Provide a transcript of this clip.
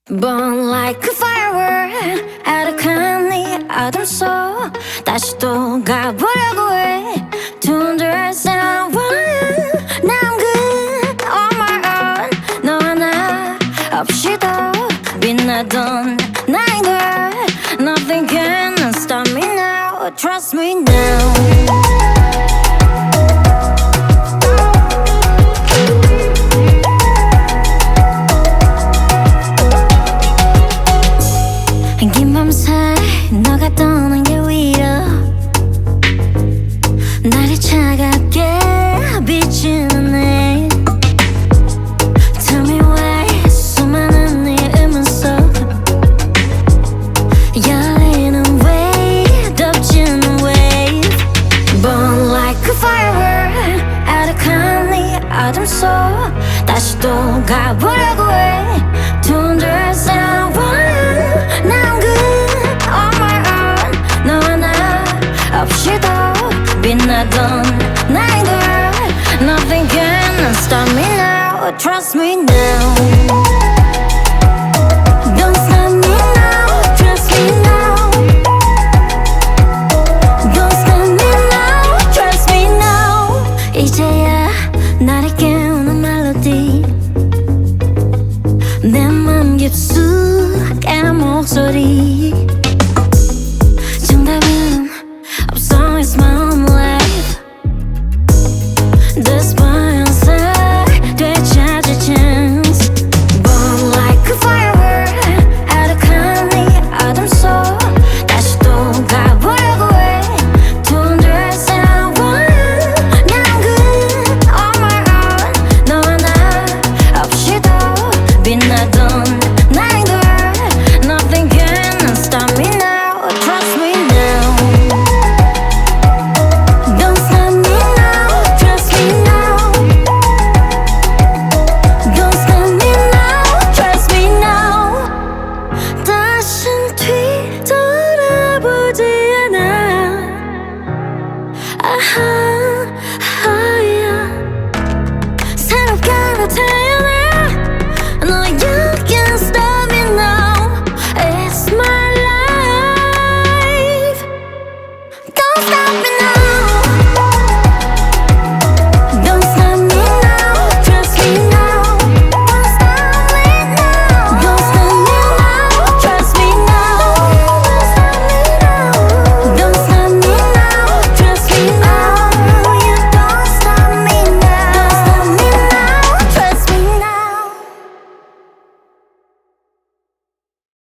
Burn like a firework 아득한 네 어둠 속 다시 또 가보려고 해 Tunders and I want 난 good on my own 너와 나 없이도 빛나던 나인 걸 Nothing can stop me now Trust me now 긴 밤 사이 너가 떠난 게 위로 나를 차갑게 비추는 내 Tell me why 수많은 네 음원 속 열리는 wave 덮치는 wave Burn like a firework 아득한 네 어둠 속 다시 또 가보려고 해 Tunders and I want 난 good on my own 너와 나 없이도 빛나던 나인 걸 Nothing can stop me now Trust me now Don't stop me now Trust me now Don't stop me now Trust me now 이제야 나를 깨우는 멜로디 내 맘 깊숙한 목소리